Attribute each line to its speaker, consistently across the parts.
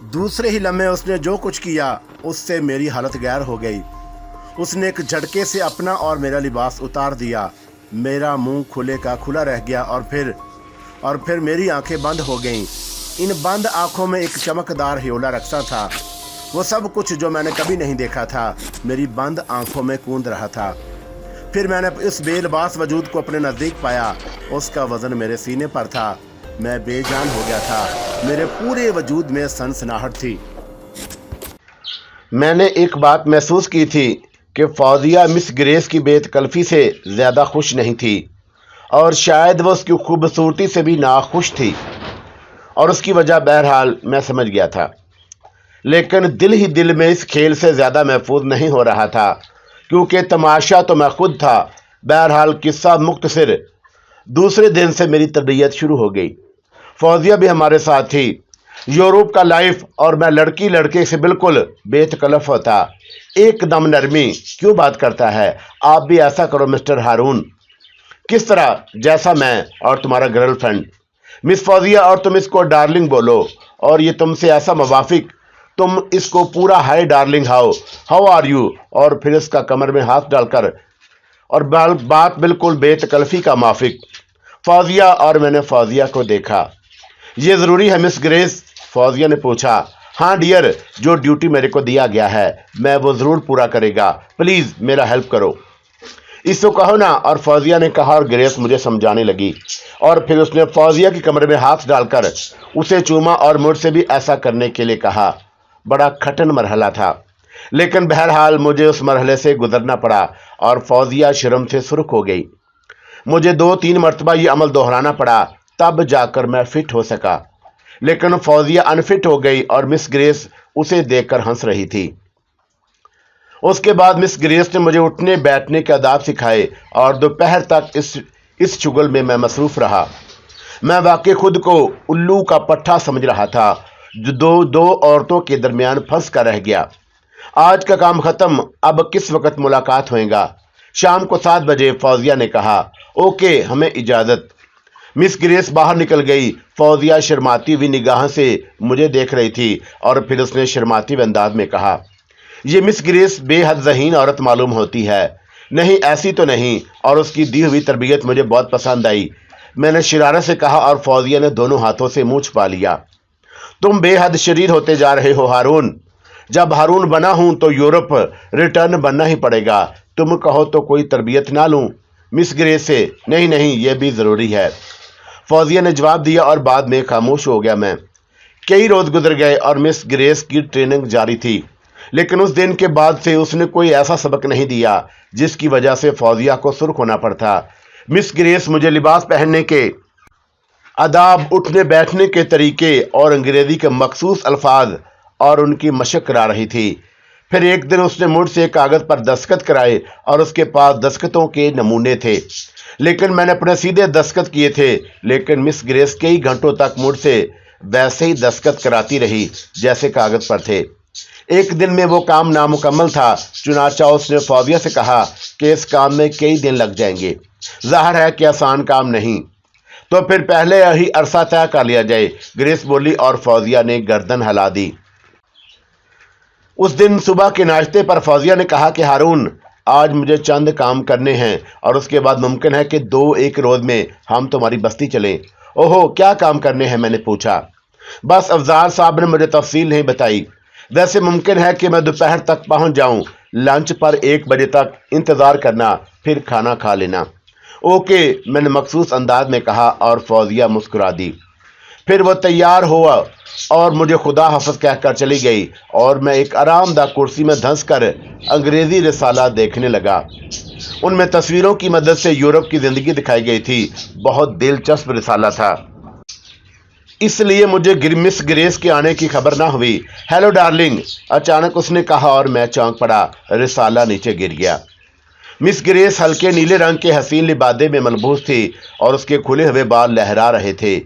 Speaker 1: दूसरे ही लम्हे उसने जो कुछ किया उससे मेरी हालत गैर हो गई। उसने एक झटके से अपना और मेरा लिबास उतार दिया। मेरा मुंह खुले का खुला रह गया और फिर मेरी आंखें बंद हो गईं। इन बंद आंखों में एक चमकदार ह्योला रक्सा था। वो सब कुछ जो मैंने कभी नहीं देखा था मेरी बंद आंखों में कूद रहा था। फिर मैंने इस बेलबास वजूद को अपने नज़दीक पाया। उसका वज़न मेरे सीने पर था। मैं बेजान हो गया था। मेरे पूरे वजूद में सनसनाहट थी। मैंने एक बात महसूस की थी कि फौजिया मिस ग्रेस की बेतकल्फ़ी से ज़्यादा खुश नहीं थी, और शायद वो उसकी खूबसूरती से भी नाखुश थी, और उसकी वजह बहरहाल मैं समझ गया था। लेकिन दिल ही दिल में इस खेल से ज़्यादा महफूज नहीं हो रहा था, क्योंकि तमाशा तो मैं खुद था। बहरहाल किस्सा मुख्तसर, दूसरे दिन से मेरी तरबियत शुरू हो गई। फौजिया भी हमारे साथ थी। यूरोप का लाइफ और मैं लड़की लड़के से बिल्कुल बेतकल्लफ होता। एकदम नरमी क्यों बात करता है, आप भी ऐसा करो मिस्टर हारून। किस तरह? जैसा मैं और तुम्हारा गर्लफ्रेंड मिस फौजिया, और तुम इसको डार्लिंग बोलो, और ये तुमसे ऐसा मुवाफिक, तुम इसको पूरा hi darling how are you, और फिर इसका कमर में हाथ डालकर, और बात बिल्कुल बेतकल्फी का माफिक। फौजिया और मैंने फौजिया को देखा। ये ज़रूरी है मिस ग्रेस? फौजिया ने पूछा। हाँ डियर, जो ड्यूटी मेरे को दिया गया है मैं वो ज़रूर पूरा करेगा। प्लीज़ मेरा हेल्प करो, इसको कहो ना। और फौजिया ने कहा, और ग्रेस मुझे समझाने लगी, और फिर उसने फौजिया के कमरे में हाथ डालकर उसे चूमा और मुझसे भी ऐसा करने के लिए कहा। बड़ा कठिन मरहला था, लेकिन बहरहाल मुझे उस मरहले से गुजरना पड़ा, और फौजिया शर्म से सुर्ख हो गई। मुझे 2-3 मरतबा ये अमल दोहराना पड़ा, तब जाकर मैं फिट हो सका। लेकिन फौजिया अनफिट हो गई, और मिस ग्रेस उसे देखकर हंस रही थी। उसके बाद मिस ग्रेस ने मुझे उठने बैठने के आदाब सिखाए, और दोपहर तक इस चुगल में मैं मसरूफ़ रहा। मैं वाकई खुद को उल्लू का पट्ठा समझ रहा था, जो दो औरतों के दरमियान फंस कर रह गया। आज का काम ख़त्म, अब किस वक्त मुलाकात होएगा? शाम को 7 बजे, फौजिया ने कहा। ओके, हमें इजाज़त। मिस ग्रेस बाहर निकल गई। फौजिया शर्माती हुई निगाह से मुझे देख रही थी, और फिर उसने शर्माती हुए अंदाज में कहा, ये मिस ग्रेस बेहद ज़हीन औरत मालूम होती है। नहीं, ऐसी तो नहीं, और उसकी दी हुई तरबियत मुझे बहुत पसंद आई। मैंने शरारत से कहा, और फौजिया ने दोनों हाथों से मुँह छुपा लिया। तुम बेहद शरीर होते जा रहे हो हारून। जब हारून बना हूं तो यूरोप रिटर्न बनना ही पड़ेगा। तुम कहो तो कोई तरबियत ना लूं मिस ग्रेस से? नहीं नहीं, यह भी ज़रूरी है, फौजिया ने जवाब दिया, और बाद में खामोश हो गया मैं। कई रोज़ गुजर गए और मिस ग्रेस की ट्रेनिंग जारी थी, लेकिन उस दिन के बाद से उसने कोई ऐसा सबक नहीं दिया जिसकी वजह से फौजिया को सुर्ख होना पड़ता। मिस ग्रेस मुझे लिबास पहनने के आदाब, उठने बैठने के तरीके और अंग्रेज़ी के मखसूस अल्फाज और उनकी मशक करा रही थी। फिर एक दिन उसने मुझसे कागज़ पर दस्तखत कराए, और उसके पास दस्तखतों के नमूने थे, लेकिन मैंने अपने सीधे दस्तखत किए थे। लेकिन मिस ग्रेस कई घंटों तक मुझसे वैसे ही दस्तखत कराती रही जैसे कागज़ पर थे। एक दिन में वो काम नामुकम्मल था, चुनाचा उसने फौजिया से कहा कि इस काम में कई दिन लग जाएंगे। ज़ाहिर है कि आसान काम नहीं, तो फिर पहले ही अरसा तय कर लिया जाए, ग्रेस बोली, और फौजिया ने गर्दन हिला दी। उस दिन सुबह के नाश्ते पर फौजिया ने कहा कि हारून, आज मुझे चंद काम करने हैं, और उसके बाद मुमकिन है कि 2-1 रोज़ में हम तुम्हारी बस्ती चलें। ओहो, क्या काम करने हैं? मैंने पूछा। बस अफजार साहब ने मुझे तफसील नहीं बताई। वैसे मुमकिन है कि मैं दोपहर तक पहुंच जाऊं। लंच पर 1 बजे तक इंतज़ार करना, फिर खाना खा लेना। ओके, मैंने मखसूस अंदाज में कहा, और फौजिया मुस्कुरा दी। फिर वो तैयार हुआ और मुझे खुदा हाफ़िज़ कहकर चली गई, और मैं एक आरामदा कुर्सी में धंस कर अंग्रेज़ी रिसाला देखने लगा। उनमें तस्वीरों की मदद से यूरोप की ज़िंदगी दिखाई गई थी। बहुत दिलचस्प रिसाला था, इसलिए मुझे मिस ग्रेस के आने की खबर ना हुई। हेलो डार्लिंग, अचानक उसने कहा, और मैं चौंक पड़ा। रिसाला नीचे गिर गया। मिस ग्रेस हल्के नीले रंग के हसीन लिबादे में मलबूस थी, और उसके खुले हुए बाल लहरा रहे थे।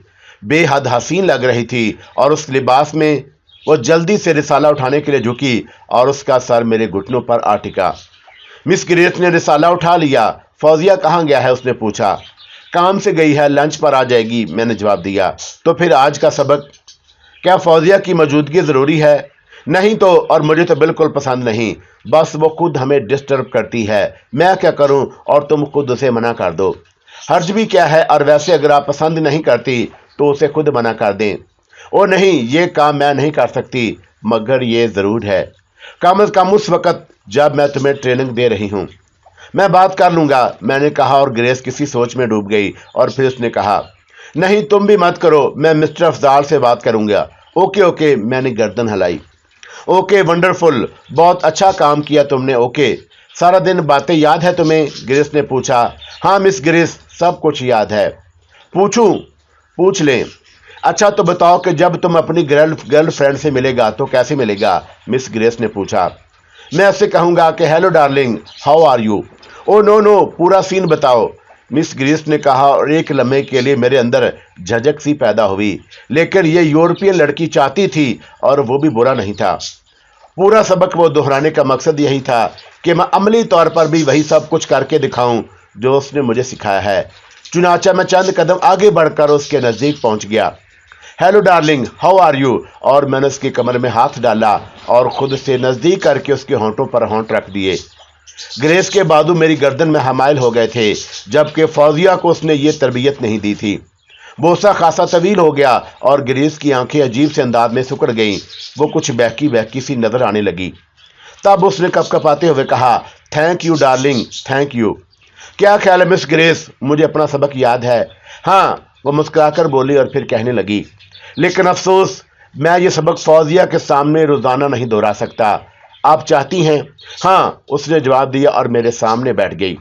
Speaker 1: बेहद हसीन लग रही थी, और उस लिबास में वो जल्दी से रिसाला उठाने के लिए झुकी, और उसका सर मेरे घुटनों पर आ टिका। मिस ग्रेस ने रिसाला उठा लिया। फौजिया कहाँ गया है? उसने पूछा। काम से गई है, लंच पर आ जाएगी, मैंने जवाब दिया। तो फिर आज का सबक? क्या फौजिया की मौजूदगी ज़रूरी है? नहीं तो, और मुझे तो बिल्कुल पसंद नहीं। बस वो खुद हमें डिस्टर्ब करती है। मैं क्या करूं और तुम खुद उसे मना कर दो। हर्ज भी क्या है, और वैसे अगर आप पसंद नहीं करती तो उसे खुद मना कर दें। ओ नहीं, ये काम मैं नहीं कर सकती, मगर ये ज़रूर है, कम अज़ कम उस वक़्त जब मैं तुम्हें ट्रेनिंग दे रही हूँ। मैं बात कर लूँगा, मैंने कहा, और ग्रेस किसी सोच में डूब गई। और फिर उसने कहा, नहीं तुम भी मत करो, मैं मिस्टर अफजाल से बात करूँगा। ओके ओके, मैंने गर्दन हिलाई। ओके वंडरफुल, बहुत अच्छा काम किया तुमने। ओके, सारा दिन बातें याद है तुम्हें? ग्रेस ने पूछा। हाँ मिस ग्रेस, सब कुछ याद है। पूछूं? पूछ लें। अच्छा तो बताओ कि जब तुम अपनी गर्लफ्रेंड से मिलेगा तो कैसे मिलेगा? मिस ग्रेस ने पूछा। मैं उससे कहूँगा कि hello darling, how are you. Oh no no, पूरा सीन बताओ, मिस ग्रेस ने कहा। और एक लम्हे के लिए मेरे अंदर झिझक सी पैदा हुई, लेकिन ये यूरोपियन लड़की चाहती थी और वो भी बुरा नहीं था। पूरा सबक वो दोहराने का मकसद यही था कि मैं अमली तौर पर भी वही सब कुछ करके दिखाऊं जो उसने मुझे सिखाया है। चुनाचा मैं चंद कदम आगे बढ़कर उसके नज़दीक पहुंच गया। Hello darling, how are you. और मैंने उसके कमर में हाथ डाला और खुद से नज़दीक करके उसके होंठों पर होंठ रख दिए। ग्रेस के बाजू मेरी गर्दन में हमायल हो गए थे, जबकि फौजिया को उसने ये तरबियत नहीं दी थी। बोसा खासा तवील हो गया और ग्रेस की आंखें अजीब से अंदाज में सिकुड़ गईं। वो कुछ बहकी बहकी सी नजर आने लगी। तब उसने कपकपाते हुए कहा, thank you darling, thank you. क्या ख्याल है मिस ग्रेस, मुझे अपना सबक याद है? हाँ, वो मुस्कुराकर बोली और फिर कहने लगी, लेकिन अफसोस मैं ये सबक फौजिया के सामने रोजाना नहीं दोहरा सकता। आप चाहती हैं? हाँ, उसने जवाब दिया और मेरे सामने बैठ गई।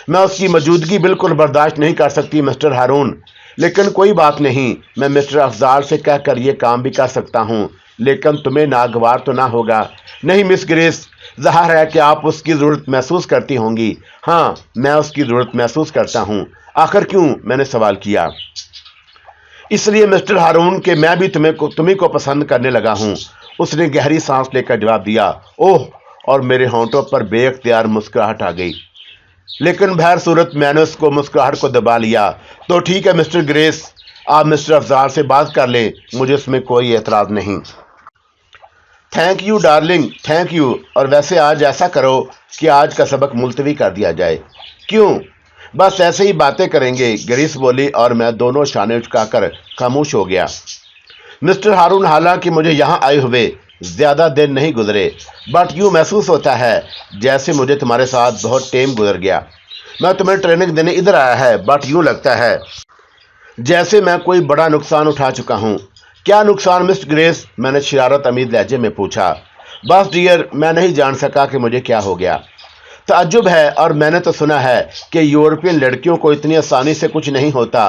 Speaker 1: मैं उसकी मौजूदगी बिल्कुल बर्दाश्त नहीं कर सकती मिस्टर हारून, लेकिन कोई बात नहीं, मैं मिस्टर अफजाल से कहकर ये काम भी कर सकता हूँ, लेकिन तुम्हें नागवार तो ना होगा। नहीं मिस ग्रेस, ज़ाहिर है कि आप उसकी ज़रूरत महसूस करती होंगी। हाँ, मैं उसकी ज़रूरत महसूस करता हूँ। आखिर क्यों? मैंने सवाल किया। इसलिए मिस्टर हारून कि मैं भी तुम्ही को पसंद करने लगा हूँ, उसने गहरी सांस लेकर जवाब दिया। ओह, और मेरे होंठों पर बेख्तियार मुस्कुराहट आ गई, लेकिन बहर सूरत मैंने उसको मुस्कुराहट को दबा लिया। तो ठीक है मिस्टर ग्रेस, आप मिस्टर अफजाल से बात कर लें, मुझे उसमें कोई एतराज़ नहीं। Thank you darling, thank you. और वैसे आज ऐसा करो कि आज का सबक मुलतवी कर दिया जाए। क्यों? बस ऐसे ही बातें करेंगे, ग्रेस बोली, और मैं दोनों शाने उचकाकर खामोश हो गया। मिस्टर हारून, हालांकि मुझे यहाँ आए हुए ज़्यादा दिन नहीं गुजरे, बट यूँ महसूस होता है जैसे मुझे तुम्हारे साथ बहुत टाइम गुजर गया। मैं तुम्हें ट्रेनिंग देने इधर आया है, बट यूँ लगता है जैसे मैं कोई बड़ा नुकसान उठा चुका हूँ। क्या नुकसान मिस ग्रेस? मैंने शरारत अमीर लहजे में पूछा। बस डियर, मैं नहीं जान सका कि मुझे क्या हो गया। ताज्जुब है, और मैंने तो सुना है कि यूरोपियन लड़कियों को इतनी आसानी से कुछ नहीं होता।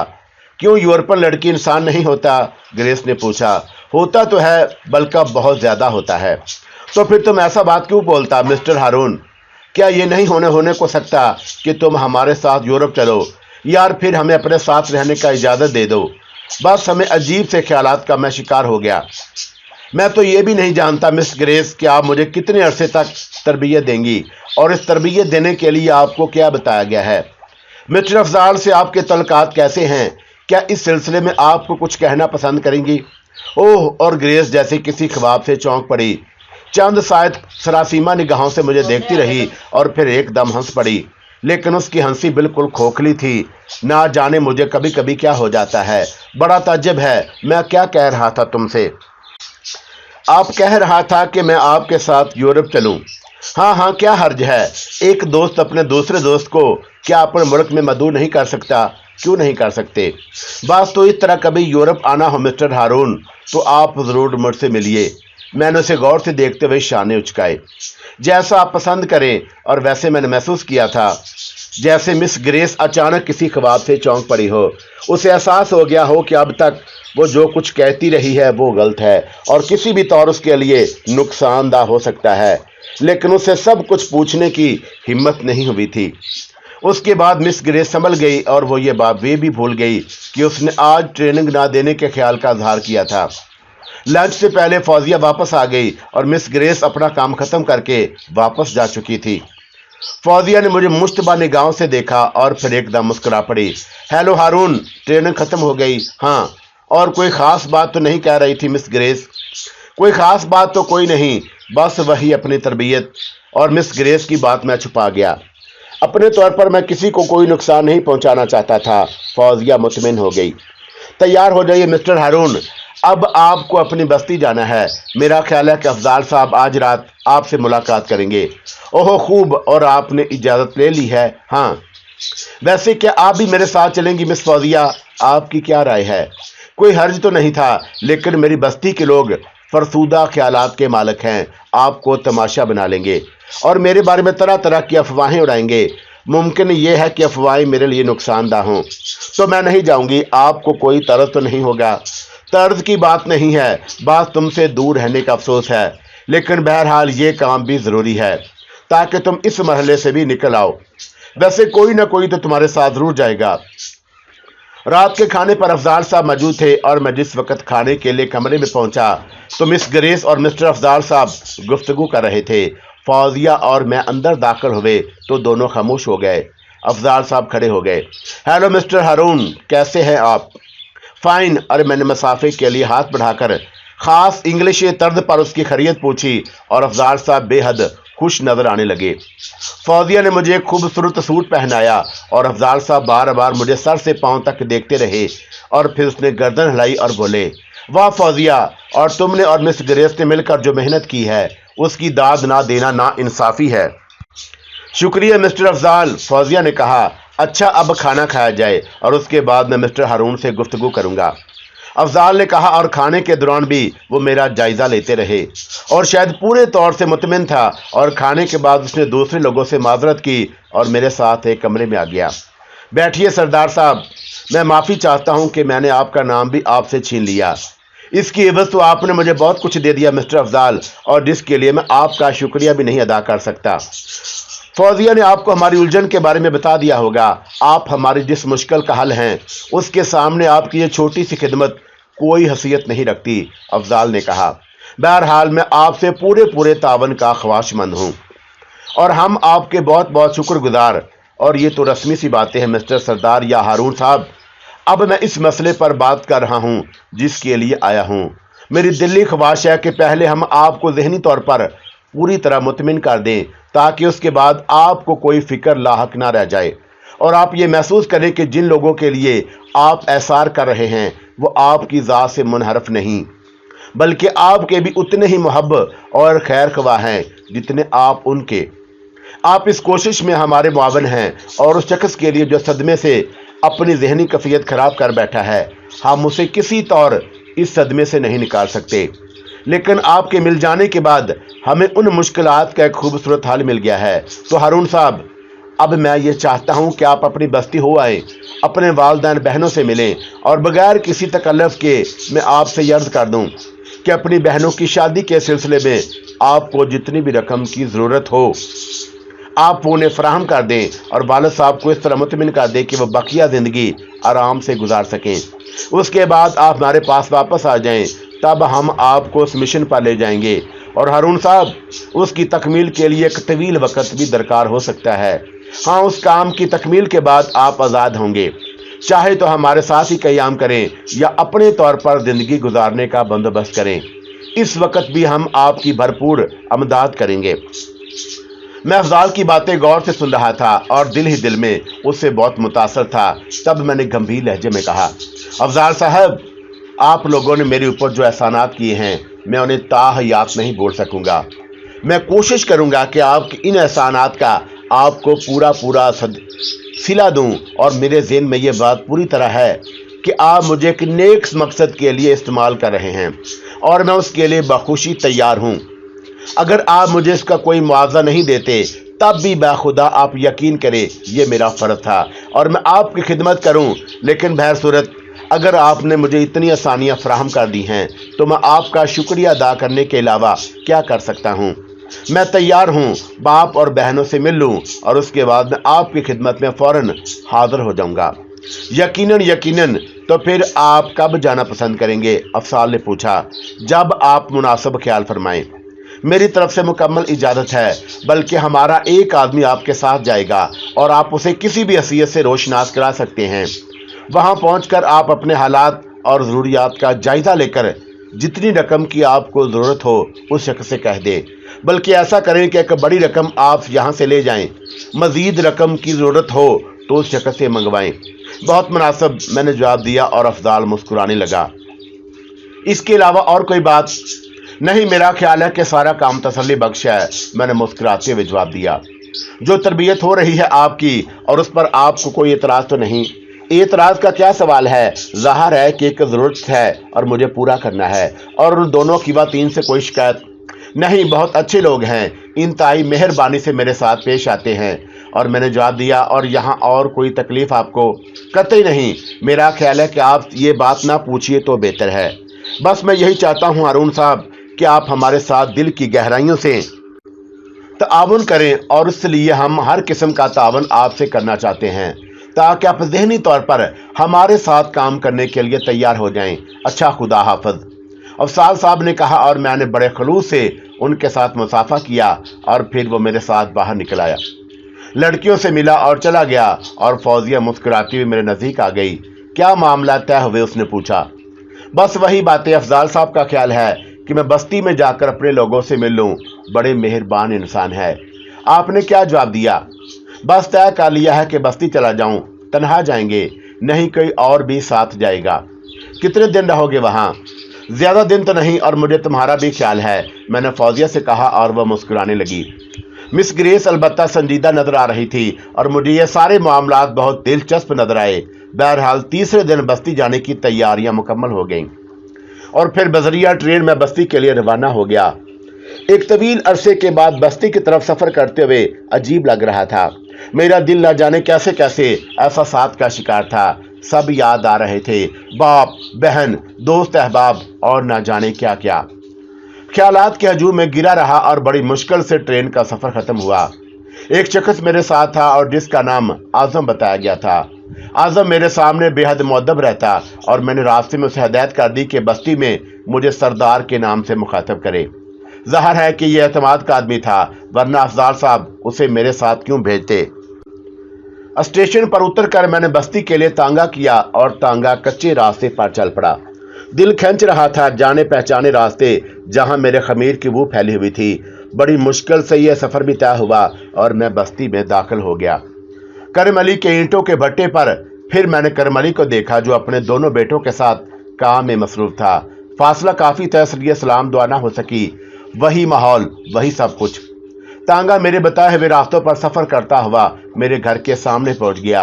Speaker 1: क्यों यूरोपियन लड़की इंसान नहीं होता? ग्रेस ने पूछा। होता तो है, बल्कि बहुत ज़्यादा होता है। तो फिर तुम ऐसा बात क्यों बोलता मिस्टर हारून? क्या ये नहीं होने को सकता कि तुम हमारे साथ यूरोप चलो, यार फिर हमें अपने साथ रहने का इजाज़त दे दो। बस हमें अजीब से ख्यालात का मैं शिकार हो गया। मैं तो ये भी नहीं जानता मिस ग्रेस कि आप मुझे कितने अरसे तक तरबियत देंगी, और इस तरबियत देने के लिए आपको क्या बताया गया है? मिस्टर अफजाल से आपके तल्लुकात कैसे हैं? क्या इस सिलसिले में आपको कुछ कहना पसंद करेंगी? ओह, और ग्रेस जैसे किसी ख्वाब से चौंक पड़ी। चंद शायद सरासीमा निगाहों से मुझे देखती रही और फिर एकदम हंस पड़ी, लेकिन उसकी हंसी बिल्कुल खोखली थी। ना जाने मुझे कभी कभी क्या हो जाता है। बड़ा ताज्जुब है, मैं क्या कह रहा था तुमसे? आप कह रहा था कि मैं आपके साथ यूरोप चलूं। हाँ हाँ, क्या हर्ज है? एक दोस्त अपने दूसरे दोस्त को क्या अपने मुल्क में मदऊ नहीं कर सकता? क्यों नहीं कर सकते? बस तो इस तरह कभी यूरोप आना हो मिस्टर हारून तो आप ज़रूर मुझसे मिलिए। मैंने उसे गौर से देखते हुए शाने उचकाए। जैसा आप पसंद करें। और वैसे मैंने महसूस किया था जैसे मिस ग्रेस अचानक किसी ख्वाब से चौंक पड़ी हो। उसे एहसास हो गया हो कि अब तक वो जो कुछ कहती रही है वो गलत है और किसी भी तौर उसके लिए नुकसानदा हो सकता है, लेकिन उसे सब कुछ पूछने की हिम्मत नहीं हुई थी। उसके बाद मिस ग्रेस संभल गई और वो ये बात भी भूल गई कि उसने आज ट्रेनिंग ना देने के ख्याल का इजहार किया था। लंच से पहले फौजिया वापस आ गई और मिस ग्रेस अपना काम खत्म करके वापस जा चुकी थी। फौजिया ने मुझे मुश्तबा निगाहों से देखा और फिर एकदम मुस्कुरा पड़ी। हेलो हारून, ट्रेनिंग खत्म हो गई? हाँ। और कोई खास बात तो नहीं कह रही थी मिस ग्रेस? कोई खास बात तो कोई नहीं, बस वही अपनी तरबियत। और मिस ग्रेस की बात मैं छुपा गया। अपने तौर पर मैं किसी को कोई नुकसान नहीं पहुंचाना चाहता था। फौजिया मुतमिन हो गई। तैयार हो जाइए मिस्टर हारून, अब आपको अपनी बस्ती जाना है। मेरा ख्याल है कि अफजाल साहब आज रात आपसे मुलाकात करेंगे। ओहो खूब, और आपने इजाज़त ले ली है? हाँ। वैसे क्या आप भी मेरे साथ चलेंगी मिस फौजिया? आपकी क्या राय है? कोई हर्ज तो नहीं था, लेकिन मेरी बस्ती के लोग फरसूदा ख्यालात के मालिक हैं, आपको तमाशा बना लेंगे और मेरे बारे में तरह तरह की अफवाहें उड़ाएंगे। मुमकिन ये है कि अफवाहें मेरे लिए नुकसानदा हों, तो मैं नहीं जाऊंगी। आपको कोई तर्ज तो नहीं होगा? तर्ज की बात नहीं है, बात तुमसे दूर रहने का अफसोस है, लेकिन बहरहाल ये काम भी ज़रूरी है ताकि तुम इस मरहले से भी निकल आओ। वैसे कोई ना कोई तो तुम्हारे साथ जरूर जाएगा। रात के खाने पर अफजाल साहब मौजूद थे और मैं जिस वक्त खाने के लिए कमरे में पहुंचा तो मिस ग्रेस और मिस्टर अफजाल साहब गुफ्तगू कर रहे थे। फौजिया और मैं अंदर दाखिल हुए तो दोनों खामोश हो गए। अफजाल साहब खड़े हो गए। हेलो मिस्टर हारून, कैसे हैं आप? फाइन। अरे मैंने मुसाफिर के लिए हाथ बढ़ाकर खास इंग्लिश तर्ज पर उसकी खैरियत पूछी और अफजाल साहब बेहद खुश नजर आने लगे। फौजिया ने मुझे एक खूबसूरत सूट पहनाया और अफजाल साहब बार बार मुझे सर से पांव तक देखते रहे और फिर उसने गर्दन हिलाई और बोले, वाह फौजिया, और तुमने और मिस ग्रेस ने मिलकर जो मेहनत की है उसकी दाद ना देना ना इंसाफी है। शुक्रिया मिस्टर अफजाल, फौजिया ने कहा। अच्छा, अब खाना खाया जाए और उसके बाद मैं मिस्टर हारून से गुफ्तगू करूंगा। अफजाल ने कहा और खाने के दौरान भी वो मेरा जायजा लेते रहे और शायद पूरे तौर से मुतमिन था। और खाने के बाद उसने दूसरे लोगों से माजरत की और मेरे साथ एक कमरे में आ गया। बैठिए सरदार साहब, मैं माफ़ी चाहता हूँ कि मैंने आपका नाम भी आपसे छीन लिया। इसकी एवज तो आपने मुझे बहुत कुछ दे दिया मिस्टर अफजाल, और जिसके लिए मैं आपका शुक्रिया भी नहीं अदा कर सकता। फौजिया ने आपको हमारी उलझन के बारे में बता दिया होगा। आप हमारी जिस मुश्किल का हल हैं उसके सामने आपकी ये छोटी सी खिदमत कोई हैसियत नहीं रखती, अफजाल ने कहा। बहरहाल मैं आपसे पूरे तावन का ख्वाहिशमंद हूँ और हम आपके बहुत बहुत शुक्रगुजार। और ये तो रस्मी सी बातें हैं मिस्टर सरदार या हारून साहब। अब मैं इस मसले पर बात कर रहा हूँ जिसके लिए आया हूँ। मेरी दिली ख्वाहिश है कि पहले हम आपको ज़हनी तौर पर पूरी तरह मुतमिन कर दें ताकि उसके बाद आपको कोई फिक्र लाहक ना रह जाए और आप ये महसूस करें कि जिन लोगों के लिए आप एहसार कर रहे हैं वो आपकी ज़ात से मुनहरफ नहीं बल्कि आपके भी उतने ही मुहब्बत और खैर ख्वाह हैं जितने आप उनके। आप इस कोशिश में हमारे मुआवन हैं और उस शख्स के लिए जो सदमे से अपनी जहनी कैफियत खराब कर बैठा है, हम उसे किसी तौर इस सदमे से नहीं निकाल सकते। लेकिन आपके मिल जाने के बाद हमें उन मुश्किलात का एक खूबसूरत हल मिल गया है। तो हारून साहब, अब मैं ये चाहता हूँ कि आप अपनी बस्ती हो आए, अपने वालिदैन बहनों से मिलें और बगैर किसी तकल्लुफ़ के मैं आपसे ये अर्ज़ कर दूँ कि अपनी बहनों की शादी के सिलसिले में आपको जितनी भी रकम की ज़रूरत हो आप वो उन्हें फराहम कर दें और वालिद साहब को इस तरह मुतमिन कर दें कि वो बकिया ज़िंदगी आराम से गुजार सकें। उसके बाद आप हमारे पास वापस आ जाएं, तब हम आपको उस मिशन पर ले जाएंगे। और हारून साहब, उसकी तकमील के लिए एक तवील वक़्त भी दरकार हो सकता है। हाँ, उस काम की तकमील के बाद आप आज़ाद होंगे। चाहे तो हमारे साथ ही क़याम करें या अपने तौर पर ज़िंदगी गुजारने का बंदोबस्त करें, इस वक्त भी हम आपकी भरपूर अमदाद करेंगे। मैं अफजाल की बातें गौर से सुन रहा था और दिल ही दिल में उससे बहुत मुतासर था। तब मैंने गंभीर लहजे में कहा, अफजाल साहब, आप लोगों ने मेरे ऊपर जो एहसानात किए हैं मैं उन्हें ताहयात नहीं बोल सकूंगा। मैं कोशिश करूंगा कि आपके इन एहसानात का आपको पूरा सिला दूं और मेरे ज़हन में ये बात पूरी तरह है कि आप मुझे एक नेक मकसद के लिए इस्तेमाल कर रहे हैं और मैं उसके लिए बखुशी तैयार हूं। अगर आप मुझे इसका कोई मुआवजा नहीं देते तब भी बाखुदा आप यकीन करें ये मेरा फ़र्ज था और मैं आपकी खिदमत करूं। लेकिन बहर सूरत अगर आपने मुझे इतनी आसानियां फराहम कर दी हैं तो मैं आपका शुक्रिया अदा करने के अलावा क्या कर सकता हूं। मैं तैयार हूं बाप और बहनों से मिल लूं और उसके बाद मैं आपकी खिदमत में फ़ौरन हाजिर हो जाऊंगा। यकीनन। तो फिर आप कब जाना पसंद करेंगे? अफसाल ने पूछा। जब आप मुनासिब ख्याल फरमाएं। मेरी तरफ से मुकम्मल इजाज़त है, बल्कि हमारा एक आदमी आपके साथ जाएगा और आप उसे किसी भी हैसियत से रोशनास करा सकते हैं। वहां पहुंचकर आप अपने हालात और ज़रूरियात का जायज़ा लेकर जितनी रकम की आपको ज़रूरत हो उस शख्स से कह दे, बल्कि ऐसा करें कि एक बड़ी रकम आप यहाँ से ले जाएं, मज़ीद रकम की ज़रूरत हो तो उस शख्स से मंगवाएं। बहुत मुनासिब, मैंने जवाब दिया और अफजाल मुस्कुराने लगा। इसके अलावा और कोई बात नहीं? मेरा ख्याल है कि सारा काम तसल्ली बख्श है, मैंने मुस्कुराते हुए जवाब दिया। जो तरबियत हो रही है आपकी और उस पर आपको कोई एतराज़ तो नहीं? एतराज़ का क्या सवाल है? ज़ाहिर है कि एक ज़रूरत है और मुझे पूरा करना है, और उन दोनों की वातीन से कोई शिकायत नहीं। बहुत अच्छे लोग हैं, इंतहाई मेहरबानी से मेरे साथ पेश आते हैं। और मैंने जवाब दिया, और यहाँ और कोई तकलीफ़ आपको कतई नहीं। मेरा ख्याल है कि आप ये बात ना पूछिए तो बेहतर है। बस मैं यही चाहता हूँ हारून साहब कि आप हमारे साथ दिल की गहराइयों से ताउन करें, और इसलिए हम हर किस्म का ताउन आपसे करना चाहते हैं ताकि आप ज़हनी तौर पर हमारे साथ काम करने के लिए तैयार हो जाएं। अच्छा, खुदा हाफ़िज़, अफसाल साहब ने कहा, और मैंने बड़े खलूस से उनके साथ मुसाफा किया और फिर वो मेरे साथ बाहर निकल आया, लड़कियों से मिला और चला गया। और फौजिया मुस्कुराती हुई मेरे नज़दीक आ गई। क्या मामला तय हुए? उसने पूछा। बस वही बातें। अफजाल साहब का ख्याल है कि मैं बस्ती में जाकर अपने लोगों से मिल लूँ, बड़े मेहरबान इंसान है। आपने क्या जवाब दिया? बस तय कर लिया है कि बस्ती चला जाऊं। तन्हा जाएंगे? नहीं, कोई और भी साथ जाएगा। कितने दिन रहोगे वहाँ? ज़्यादा दिन तो नहीं, और मुझे तुम्हारा भी ख्याल है, मैंने फौजिया से कहा, और वह मुस्कुराने लगी। मिस ग्रेस अलबत्ता संजीदा नजर आ रही थी और मुझे ये सारे मामलात बहुत दिलचस्प नजर आए। बहरहाल तीसरे दिन बस्ती जाने की तैयारियां मुकम्मल हो गईं और फिर बजरिया ट्रेन में बस्ती के लिए रवाना हो गया। एक तवील अरसे के बाद बस्ती की तरफ सफर करते हुए अजीब लग रहा था। मेरा दिल न जाने कैसे कैसे एहसासात का शिकार था। सब याद आ रहे थे, बाप, बहन, दोस्त, अहबाब और न जाने क्या क्या। ख्यालात के हजूम में गिरा रहा और बड़ी मुश्किल से ट्रेन का सफर खत्म हुआ। एक शख्स मेरे साथ था और जिसका नाम आजम बताया गया था। आजम मेरे सामने बेहद मुअद्दब रहता और मैंने रास्ते में उसे हिदायत कर दी कि बस्ती में मुझे सरदार के नाम से मुखातब करे। ज़ाहिर है कि यह एतमाद का आदमी था, वरना अफजाल साहब उसे मेरे साथ क्यों भेजते। स्टेशन पर उतरकर मैंने बस्ती के लिए तांगा किया और तांगा कच्चे रास्ते पर चल पड़ा। दिल खींच रहा था जाने पहचाने रास्ते जहां मेरे खमीर की बू फैली हुई थी। बड़ी मुश्किल से यह सफर भी तय हुआ और मैं बस्ती में दाखिल हो गया। करम अली के ईंटों के भट्टे पर फिर मैंने करम अली को देखा जो अपने दोनों बेटों के साथ काम में मसरूफ था। फासला काफी था इसलिए सलाम दुआ ना हो सकी। वही माहौल, वही सब कुछ। तांगा मेरे बताए हुए रास्तों पर सफर करता हुआ मेरे घर के सामने पहुंच गया।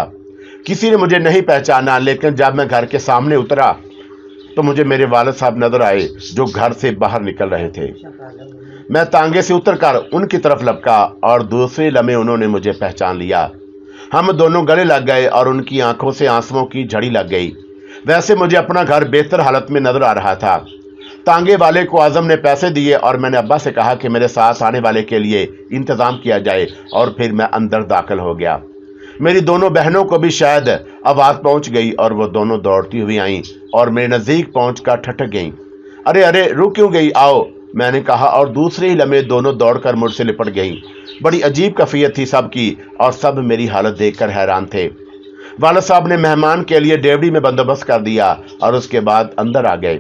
Speaker 1: किसी ने मुझे नहीं पहचाना, लेकिन जब मैं घर के सामने उतरा तो मुझे मेरे वालिद साहब नजर आए जो घर से बाहर निकल रहे थे। मैं तांगे से उतरकर उनकी तरफ लपका और दूसरे लम्हे उन्होंने मुझे पहचान लिया। हम दोनों गले लग गए और उनकी आंखों से आंसुओं की झड़ी लग गई। वैसे मुझे अपना घर बेहतर हालत में नजर आ रहा था। तांगे वाले को आजम ने पैसे दिए और मैंने अब्बा से कहा कि मेरे साथ आने वाले के लिए इंतजाम किया जाए और फिर मैं अंदर दाखिल हो गया। मेरी दोनों बहनों को भी शायद आवाज़ पहुंच गई और वो दोनों दौड़ती हुई आईं और मेरे नज़दीक पहुंचकर ठटक गईं। अरे अरे, रुक क्यों गई, आओ, मैंने कहा और दूसरे ही लम्हे दोनों दौड़कर मुझसे लिपट गईं। बड़ी अजीब कैफियत थी सबकी और सब मेरी हालत देखकर हैरान थे। वालिद साहब ने मेहमान के लिए डेवड़ी में बंदोबस्त कर दिया और उसके बाद अंदर आ गए।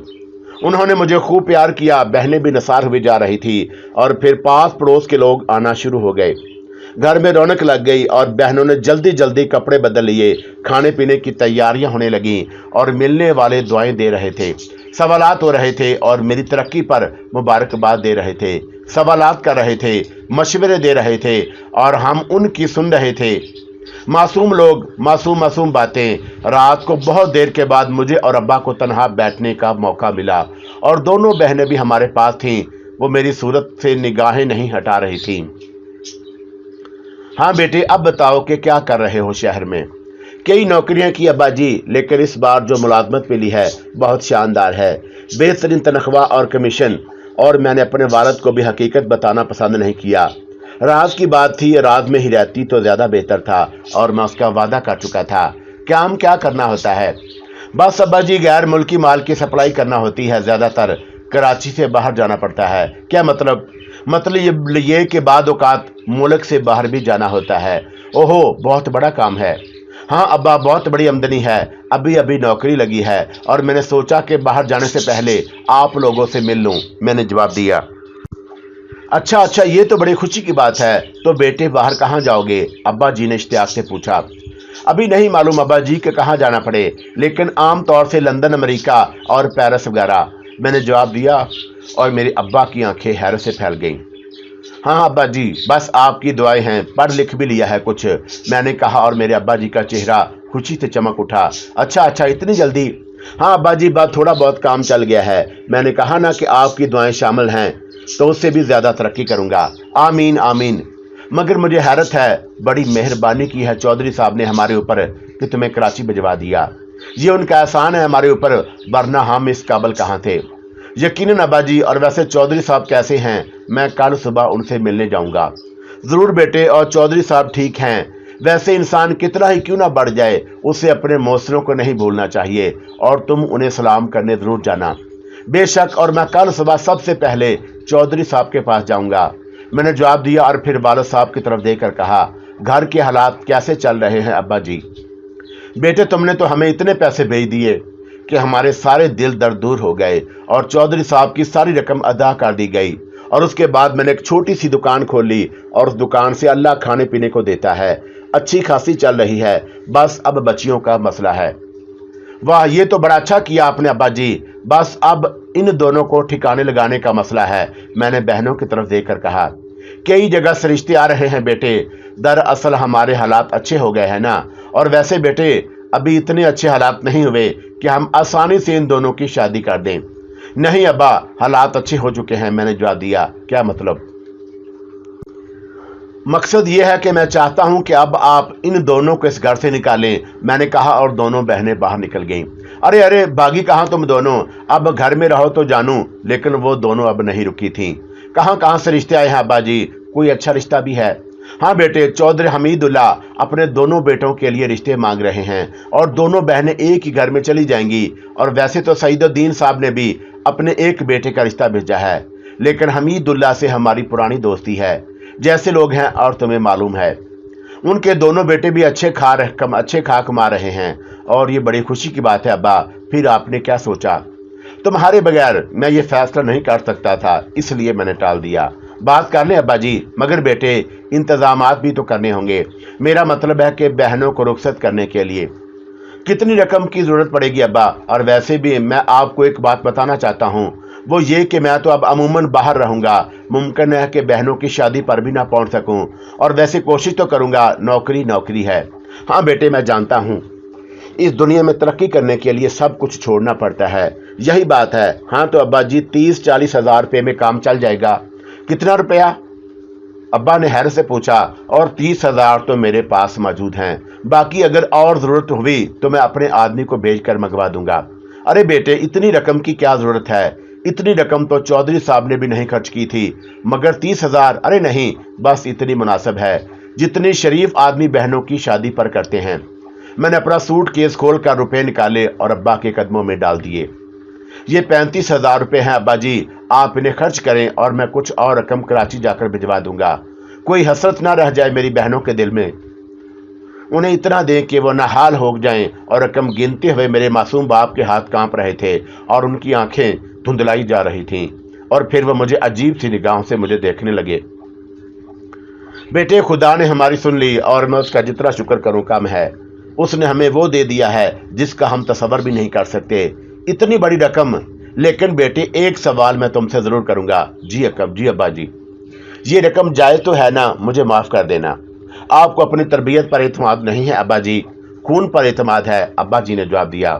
Speaker 1: उन्होंने मुझे खूब प्यार किया। बहनें भी नसार हुई जा रही थी और फिर पास पड़ोस के लोग आना शुरू हो गए। घर में रौनक लग गई और बहनों ने जल्दी जल्दी कपड़े बदल लिए। खाने पीने की तैयारियां होने लगीं और मिलने वाले दुआएं दे रहे थे, सवालात हो रहे थे और मेरी तरक्की पर मुबारकबाद दे रहे थे, सवालात कर रहे थे, मशवरे दे रहे थे और हम उनकी सुन रहे थे। मासूम लोग, मासूम बातें। रात को बहुत देर के बाद मुझे और अब्बा को तन्हा बैठने का मौका मिला और दोनों बहनें भी हमारे पास थीं। वो मेरी सूरत से निगाहें नहीं हटा रही थीं। हाँ बेटे, अब बताओ कि क्या कर रहे हो शहर में? कई नौकरियां की अब्बा जी, लेकिन इस बार जो मुलाजमत मिली है बहुत शानदार है, बेहतरीन तनख्वाह और कमीशन। और मैंने अपने वालिद को भी हकीकत बताना पसंद नहीं किया। राज की बात थी, राज में ही रहती तो ज़्यादा बेहतर था और मैं उसका वादा कर चुका था। काम क्या करना होता है? बस अब्बा जी, गैर मुल्की माल की सप्लाई करना होती है। ज़्यादातर कराची से बाहर जाना पड़ता है। क्या मतलब? मतलब ये कि बाद औकात मुल्क से बाहर भी जाना होता है। ओहो, बहुत बड़ा काम है। हाँ अब्बा, बहुत बड़ी आमदनी है, अभी अभी नौकरी लगी है और मैंने सोचा कि बाहर जाने से पहले आप लोगों से मिल लूं, मैंने जवाब दिया। अच्छा अच्छा, ये तो बड़ी खुशी की बात है। तो बेटे बाहर कहाँ जाओगे? अब्बा जी ने इश्तियाक से पूछा। अभी नहीं मालूम अब्बा जी के कहाँ जाना पड़े, लेकिन आम तौर से लंदन, अमेरिका और पेरिस वगैरह, मैंने जवाब दिया और मेरे अब्बा की आंखें हैरत से फैल गईं। हाँ अब्बा जी, बस आपकी दुआएं हैं, पढ़ लिख भी लिया है कुछ, मैंने कहा और मेरे अब्बा जी का चेहरा खुशी से चमक उठा। अच्छा अच्छा, इतनी जल्दी? हाँ अब्बा जी, बात थोड़ा बहुत काम चल गया है। मैंने कहा ना कि आपकी दुआएं शामिल हैं तो उससे भी ज्यादा तरक्की करूंगा। आमीन आमीन। मगर मुझे हैरत है, बड़ी मेहरबानी की है चौधरी साहब ने हमारे ऊपर कि तुम्हें कराची भिजवा दिया। ये उनका एहसान है हमारे ऊपर, वरना हम इस काबिल कहाँ थे। यकीनन अब्बा जी, और वैसे चौधरी साहब कैसे हैं? मैं कल सुबह उनसे मिलने जाऊंगा। जरूर बेटे, और चौधरी साहब ठीक हैं। वैसे इंसान कितना ही क्यों ना बढ़ जाए, उसे अपने मौसरों को नहीं भूलना चाहिए, और तुम उन्हें सलाम करने जरूर जाना। बेशक, और मैं कल सुबह सबसे पहले चौधरी साहब के पास जाऊंगा, मैंने जवाब दिया और फिर वालिद साहब की तरफ देखकर कहा, घर के हालात कैसे चल रहे हैं अब्बा जी? बेटे, तुमने तो हमें इतने पैसे भेज दिए कि हमारे सारे दिल दर्द दूर हो गए और चौधरी साहब की सारी रकम अदा कर दी गई, और उसके बाद मैंने एक छोटी सी दुकान खोल ली और उस दुकान से अल्लाह खाने पीने को देता है, अच्छी खासी चल रही है, बस अब बच्चियों का मसला है। वाह, ये तो बड़ा अच्छा किया आपने अब्बा जी, बस अब इन दोनों को ठिकाने लगाने का मसला है, मैंने बहनों की तरफ देखकर कहा। कई जगह से रिश्ते आ रहे हैं बेटे, दरअसल हमारे हालात अच्छे हो गए हैं ना, और वैसे बेटे अभी इतने अच्छे हालात नहीं हुए कि हम आसानी से इन दोनों की शादी कर दें। नहीं अब्बा, हालात अच्छे हो चुके हैं, मैंने जवाब दिया। क्या मतलब? मकसद ये है कि मैं चाहता हूं कि अब आप इन दोनों को इस घर से निकालें, मैंने कहा, और दोनों बहनें बाहर निकल गईं। अरे अरे, भागी कहाँ तुम दोनों? अब घर में रहो तो जानू। लेकिन वो दोनों अब नहीं रुकी थीं। कहाँ कहाँ से रिश्ते आए हैं अब्बा जी? कोई अच्छा रिश्ता भी है? हाँ बेटे, चौधरी हमीदुल्ला अपने दोनों बेटों के लिए रिश्ते मांग रहे हैं और दोनों बहनें एक ही घर में चली जाएंगी। और वैसे तो सईदुद्दीन साहब ने भी अपने एक बेटे का रिश्ता भेजा है, लेकिन हमीदुल्ला से हमारी पुरानी दोस्ती है, जैसे लोग हैं और तुम्हें मालूम है। उनके दोनों बेटे भी अच्छे खा कमा रहे हैं, और ये बड़ी खुशी की बात है अब्बा। फिर आपने क्या सोचा? तुम्हारे बगैर मैं ये फैसला नहीं कर सकता था, इसलिए मैंने टाल दिया। बात कर लें अब्बा जी, मगर बेटे इंतजामात भी तो करने होंगे। मेरा मतलब है कि बहनों को रुखसत करने के लिए कितनी रकम की जरूरत पड़ेगी अब्बा? और वैसे भी मैं आपको एक बात बताना चाहता हूँ, वो ये कि मैं तो अब अमूमन बाहर रहूंगा। मुमकिन है कि बहनों की शादी पर भी ना पहुंच सकूं, और वैसे कोशिश तो करूंगा, नौकरी नौकरी है। हाँ बेटे, मैं जानता हूँ इस दुनिया में तरक्की करने के लिए सब कुछ छोड़ना पड़ता है, यही बात है। हाँ तो अब्बा जी, 30-40 हज़ार रुपये में काम चल जाएगा। कितना रुपया? अब्बा ने हैरत से पूछा। और 30 हज़ार तो मेरे पास मौजूद हैं, बाकी अगर और जरूरत हुई तो मैं अपने आदमी को भेजकर मंगवा दूंगा। अरे बेटे, इतनी रकम की क्या जरूरत है? इतनी रकम तो चौधरी साहब ने भी नहीं खर्च की थी, मगर 30 हज़ार, अरे नहीं, बस इतनी मुनासिब है जितनी शरीफ आदमी बहनों की शादी पर करते हैं। मैंने अपना सूट केस खोल कर रुपये निकाले और अब्बा के कदमों में डाल दिए। ये 35 हज़ार रुपये हैं अब्बा जी, आप इन्हें खर्च करें और मैं कुछ और रकम कराची जाकर भिजवा दूंगा। कोई हसरत ना रह जाए मेरी बहनों के दिल में। उन्हें इतना दें कि वो नहाल हो जाएं। और रकम गिनते हुए मेरे मासूम बाप के हाथ कांप रहे थे और उनकी आंखें धुंधलाई जा रही थीं, और फिर वो मुझे अजीब सी निगाहों से मुझे देखने लगे। बेटे, खुदा ने हमारी सुन ली और मैं उसका जितना शुक्र करूं कम है। उसने हमें वो दे दिया है जिसका हम तसव्वुर भी नहीं कर सकते, इतनी बड़ी रकम। लेकिन बेटे, एक सवाल मैं तुमसे जरूर करूंगा। जी अब्बा जी, ये रकम जायज तो है ना? मुझे माफ कर देना। आपको अपनी तरबियत पर एतमाद नहीं है अब्बा जी, खून पर एतमाद है, अब्बा जी ने जवाब दिया।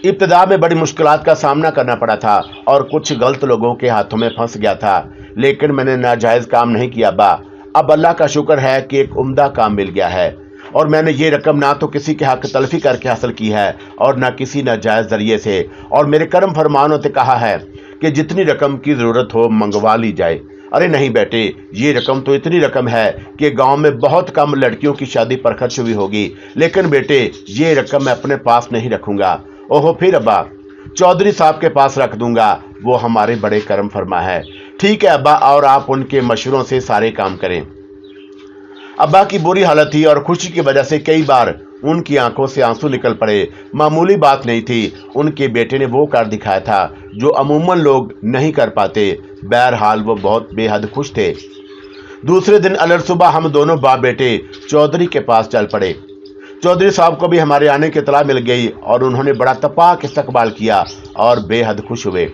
Speaker 1: इब्तिदा में बड़ी मुश्किलात का सामना करना पड़ा था और कुछ गलत लोगों के हाथों में फंस गया था, लेकिन मैंने नाजायज काम नहीं किया अब्बा। अब अल्लाह का शुक्र है कि एक उम्दा काम मिल गया है, और मैंने ये रकम ना तो किसी के हक तलफी करके हासिल की है और ना किसी नाजायज जरिए से। और मेरे करम फरमानों ने कहा है कि जितनी रकम की ज़रूरत हो मंगवा ली जाए। अरे नहीं बेटे, ये रकम तो इतनी रकम है कि गांव में बहुत कम लड़कियों की शादी पर खर्च हुई होगी, लेकिन बेटे ये रकम मैं अपने पास नहीं रखूंगा। ओहो, फिर अब्बा? चौधरी साहब के पास रख दूंगा, वो हमारे बड़े करम फरमा है। ठीक है अब्बा, और आप उनके मशवरों से सारे काम करें। अब्बा की बुरी हालत थी और खुशी की वजह से कई बार ان کی آنکھوں سے آنسو نکل پڑے۔ معمولی بات نہیں تھی، ان کے بیٹے نے وہ کر دکھایا تھا جو عموماً لوگ نہیں کر پاتے۔ بہرحال وہ بہت بے حد خوش تھے۔ دوسرے دن الر صبح ہم دونوں باپ بیٹے چودھری کے پاس چل پڑے۔ چودھری صاحب کو بھی ہمارے آنے کی اطلاع مل گئی اور انہوں نے بڑا تپاک استقبال کیا اور بے حد خوش ہوئے۔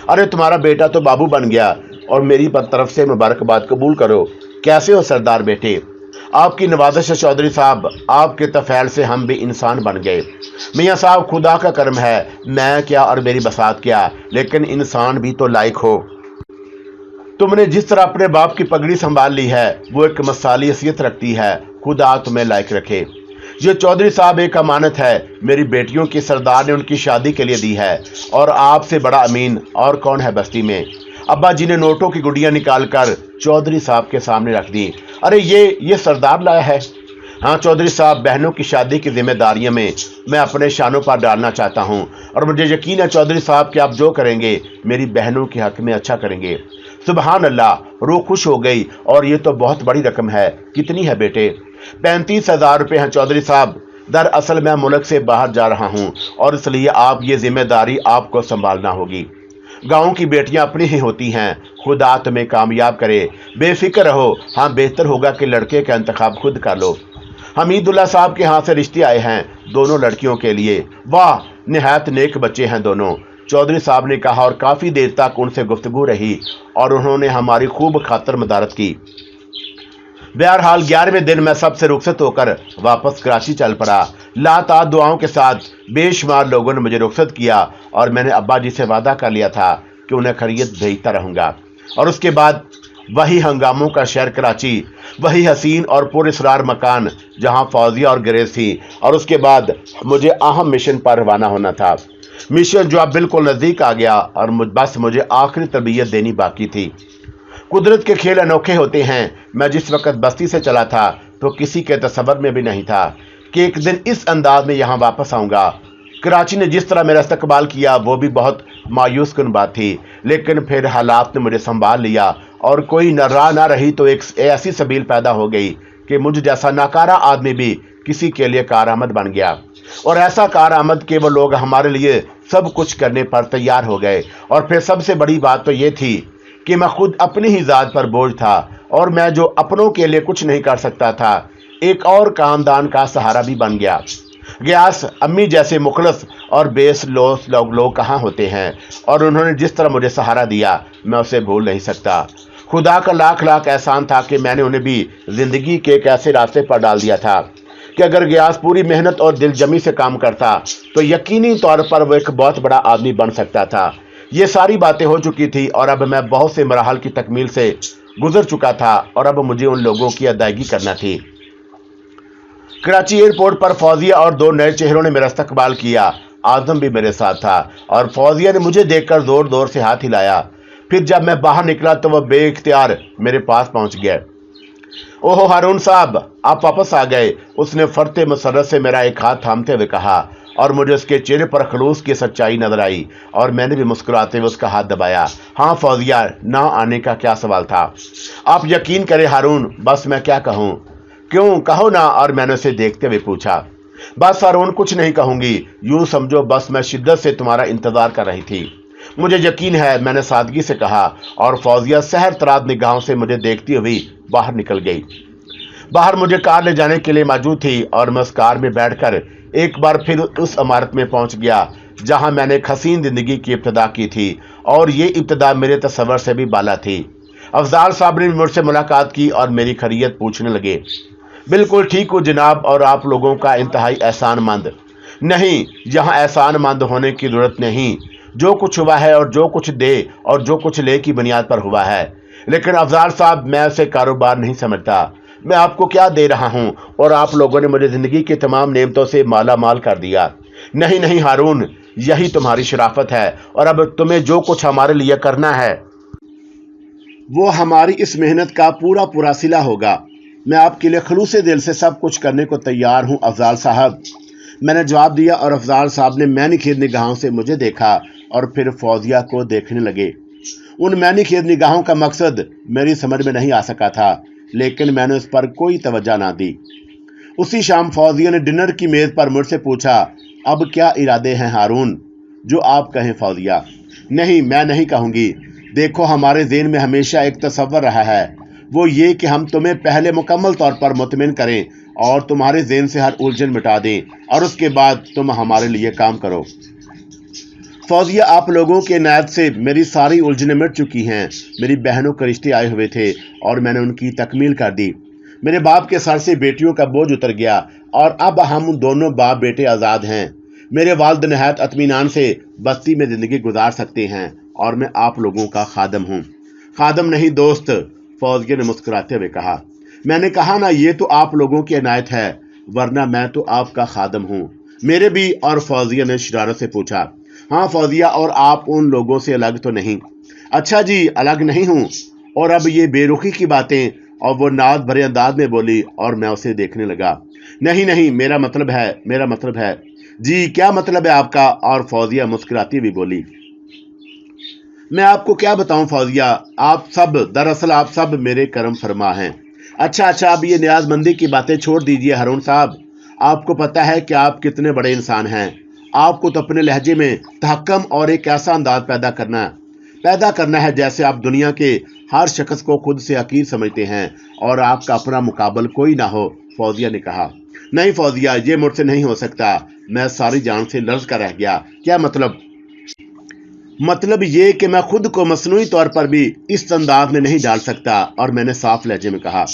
Speaker 1: ارے تمہارا بیٹا تو بابو بن گیا اور میری طرف سے مبارکباد قبول کرو۔ کیسے ہو سردار بیٹے؟ آپ کی نوازش ہے چودھری صاحب، آپ کے تفعیل سے ہم بھی انسان بن گئے۔ میاں صاحب خدا کا کرم ہے، میں کیا اور میری بساط کیا، لیکن انسان بھی تو لائق ہو۔ تم نے جس طرح اپنے باپ کی پگڑی سنبھال لی ہے وہ ایک مثالی حیثیت رکھتی ہے، خدا تمہیں لائق رکھے۔ یہ چودھری صاحب ایک امانت ہے، میری بیٹیوں کی سردار نے ان کی شادی کے لیے دی ہے، اور آپ سے بڑا امین اور کون ہے بستی میں۔ ابا جی نے نوٹوں کی گڈیاں نکال کر چودھری صاحب کے سامنے رکھ دی۔ ارے یہ سردار لایا ہے؟ ہاں چودھری صاحب، بہنوں کی شادی کی ذمہ داریوں میں اپنے شانوں پر ڈالنا چاہتا ہوں، اور مجھے یقین ہے چودھری صاحب کہ آپ جو کریں گے میری بہنوں کے حق میں اچھا کریں گے۔ سبحان اللہ، روح خوش ہو گئی، اور یہ تو بہت بڑی رقم ہے۔ کتنی ہے بیٹے؟ 35,000 روپے ہیں چودھری صاحب۔ دراصل میں ملک سے باہر جا رہا ہوں اور اس لیے آپ یہ ذمہ داری آپ کو سنبھالنا ہوگی۔ گاؤں کی بیٹیاں اپنی ہی ہوتی ہیں، خدا تمہیں کامیاب کرے۔ بے فکر رہو، ہاں بہتر ہوگا کہ لڑکے کا انتخاب خود کر لو۔ حمید اللہ صاحب کے ہاں سے رشتے آئے ہیں دونوں لڑکیوں کے لیے۔ واہ، نہایت نیک بچے ہیں دونوں، چودھری صاحب نے کہا، اور کافی دیر تک ان سے گفتگو رہی اور انہوں نے ہماری خوب خاطر مدارت کی۔ بہرحال 11ویں دن میں سب سے رخصت ہو کر واپس کراچی چل پڑا۔ لاتعداد دعاؤں کے ساتھ بے شمار لوگوں نے مجھے رخصت کیا، اور میں نے ابا جی سے وعدہ کر لیا تھا کہ انہیں خیریت بھیجتا رہوں گا۔ اور اس کے بعد وہی ہنگاموں کا شہر کراچی، وہی حسین اور پر اسرار مکان جہاں فوزیہ اور گریز تھی، اور اس کے بعد مجھے اہم مشن پر روانہ ہونا تھا۔ مشن جو اب بالکل نزدیک آ گیا اور بس مجھے آخری تربیت دینی باقی تھی۔ قدرت کے کھیل انوکھے ہوتے ہیں۔ میں جس وقت بستی سے چلا تھا تو کسی کے تصور میں بھی نہیں تھا کہ ایک دن اس انداز میں یہاں واپس آؤں گا۔ کراچی نے جس طرح میرا استقبال کیا وہ بھی بہت مایوس کن بات تھی، لیکن پھر حالات نے مجھے سنبھال لیا، اور کوئی راہ نہ رہی تو ایک ایسی سبیل پیدا ہو گئی کہ مجھ جیسا ناکارہ آدمی بھی کسی کے لیے کارآمد بن گیا، اور ایسا کارآمد کہ وہ لوگ ہمارے لیے سب کچھ کرنے پر تیار ہو گئے۔ اور پھر سب سے بڑی بات تو یہ تھی کہ میں خود اپنی ہی ذات پر بوجھ تھا، اور میں جو اپنوں کے لیے کچھ نہیں کر سکتا تھا ایک اور خاندان کا سہارا بھی بن گیا۔ گیاس امی جیسے مخلص اور بیس لوگ کہاں ہوتے ہیں، اور انہوں نے جس طرح مجھے سہارا دیا میں اسے بھول نہیں سکتا۔ خدا کا لاکھ لاکھ احسان تھا کہ میں نے انہیں بھی زندگی کے ایک ایسے راستے پر ڈال دیا تھا کہ اگر گیاس پوری محنت اور دل جمی سے کام کرتا تو یقینی طور پر وہ ایک بہت بڑا آدمی بن سکتا تھا۔ یہ ساری باتیں ہو چکی تھی، اور اب میں بہت سے مراحل کی تکمیل سے گزر چکا تھا، اور اب مجھے ان لوگوں کی ادائیگی کرنا تھی۔ کراچی ایئرپورٹ پر فوزیہ اور 2 نئے چہروں نے میرا استقبال کیا۔ اعظم بھی میرے ساتھ تھا، اور فوزیہ نے مجھے دیکھ کر زور زور سے ہاتھ ہلایا۔ پھر جب میں باہر نکلا تو وہ بے اختیار میرے پاس پہنچ گئے۔ اوہو ہارون صاحب، آپ واپس آ گئے، اس نے فرط مسرت سے میرا ایک ہاتھ تھامتے ہوئے کہا، اور مجھے اس کے چہرے پر خلوص کی سچائی نظر آئی، اور میں نے بھی مسکراتے ہوئے اس کا ہاتھ دبایا۔ ہاں فوزیہ، نہ آنے کا کیا سوال تھا؟ آپ یقین کریں ہارون، بس میں کیا کہوں؟ کیوں کہو نا؟ اور میں نے اسے دیکھتے ہوئے پوچھا۔ بس ہارون، کچھ نہیں کہوں گی، یوں سمجھو بس میں شدت سے تمہارا انتظار کر رہی تھی۔ مجھے یقین ہے، میں نے سادگی سے کہا، اور فوزیہ سحر تراز نگاہوں سے مجھے دیکھتی ہوئی باہر نکل گئی۔ باہر مجھے کار لے جانے کے لیے موجود تھی، اور میں اس کار میں بیٹھ کر ایک بار پھر اس عمارت میں پہنچ گیا جہاں میں نے ایک حسین زندگی کی ابتدا کی تھی، اور یہ ابتدا میرے تصور سے بھی بالا تھی۔ افضال صاحب نے مجھ سے ملاقات کی اور میری خیریت پوچھنے لگے۔ بالکل ٹھیک ہوں جناب، اور آپ لوگوں کا انتہائی احسان مند۔ نہیں، یہاں احسان مند ہونے کی ضرورت نہیں، جو کچھ ہوا ہے اور جو کچھ دے اور جو کچھ لے کی بنیاد پر ہوا ہے۔ لیکن افضال صاحب، میں اسے کاروبار نہیں سمجھتا۔ میں آپ کو کیا دے رہا ہوں، اور آپ لوگوں نے مجھے زندگی کی تمام نعمتوں سے مالا مال کر دیا۔ نہیں نہیں ہارون، یہی تمہاری شرافت ہے، اور اب تمہیں جو کچھ ہمارے لیے کرنا ہے وہ ہماری اس محنت کا پورا صلہ ہوگا۔ میں آپ کے لیے خلوص دل سے سب کچھ کرنے کو تیار ہوں افضال صاحب، میں نے جواب دیا، اور افضال صاحب نے معنی خیز نگاہوں سے مجھے دیکھا اور پھر فوزیہ کو دیکھنے لگے۔ ان معنی خیز نگاہوں کا مقصد میری سمجھ میں نہیں آ سکا تھا، لیکن میں نے اس پر کوئی توجہ نہ دی۔ उसी शाम फौजिया ने डिनर की मेज पर मुझसे पूछा, अब क्या इरादे हैं हारून? जो आप कहें फौजिया। नहीं, मैं नहीं कहूँगी। देखो, हमारे ज़हन में हमेशा एक तसव्वुर रहा है, वो ये कि हम तुम्हें पहले मुकम्मल तौर पर मुतमिन करें और तुम्हारे ज़हन से हर उलझन मिटा दें और उसके बाद तुम हमारे लिए काम करो। फौजिया, आप लोगों के इनायत से मेरी सारी उलझनें मिट चुकी हैं। मेरी बहनों के रिश्ते आए हुए थे और मैंने उनकी तकमील कर दी। मेरे बाप के सर से बेटियों का बोझ उतर गया और अब हम दोनों बाप बेटे आज़ाद हैं। मेरे वालिद नहायत इत्मीनान से बस्ती में ज़िंदगी गुजार सकते हैं और मैं आप लोगों का खादम हूँ। खादम नहीं दोस्त, फौजिया ने मुस्कुराते हुए कहा। मैंने कहा ना, ये तो आप लोगों की इनायत है, वरना मैं तो आपका खादम हूँ। मेरे भी? और फौजिया ने शरारत से पूछा। हाँ फौजिया, और आप उन लोगों से अलग तो नहीं? अच्छा जी, अलग नहीं हूँ। और अब ये बेरुखी की बातें, और वो नाज भरे अंदाज में बोली और मैं उसे देखने लगा। नहीं नहीं, मेरा मतलब है। जी, क्या मतलब है आपका? और फौजिया मुस्कुराती भी बोली। मैं आपको क्या बताऊं फौजिया, दरअसल आप सब मेरे करम फरमा हैं। अच्छा, अब ये न्याजमंदी की बातें छोड़ दीजिए हारून साहब। आपको पता है कि आप कितने बड़े इंसान हैं। आपको तो अपने लहजे में तहक्कम और एक ऐसा अंदाज पैदा करना है जैसे आप दुनिया के हर शख्स को खुद से हकीर समझते हैं और आपका अपना मुकाबल कोई ना हो। फौजिया ने कहा। नहीं फौजिया, ये मुझसे नहीं हो सकता। मैं सारी जान से लर्ज कर रह गया। क्या मतलब? मतलब ये कि मैं खुद को मसनूई तौर पर भी इस अंदाज में नहीं डाल सकता। और मैंने साफ लहजे में कहा,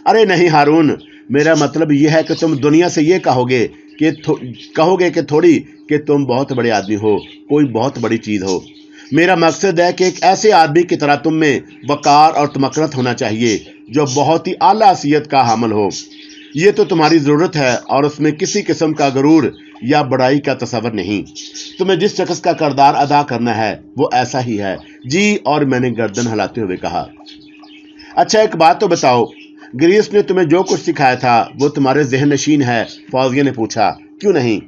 Speaker 1: अरे नहीं हारून, मेरा मतलब यह है कि तुम दुनिया से ये कहोगे कि थोड़ी कि तुम बहुत बड़े आदमी हो, कोई बहुत बड़ी चीज हो। मेरा मकसद है कि एक ऐसे आदमी की तरह तुम में वकार और तमक्करत होना चाहिए जो बहुत ही आला हसीयत का हामिल हो। ये तो तुम्हारी जरूरत है और उसमें किसी किस्म का गरूर या बड़ाई का तस्वर नहीं। तुम्हें जिस शख्स का किरदार अदा करना है वो ऐसा ही है। जी, और मैंने गर्दन हिलाते हुए कहा। अच्छा, एक बात तो बताओ, ग्रीस ने तुम्हें जो कुछ सिखाया था वो तुम्हारे ज़हन नशीन है? फौजिया ने पूछा। क्यों नहीं?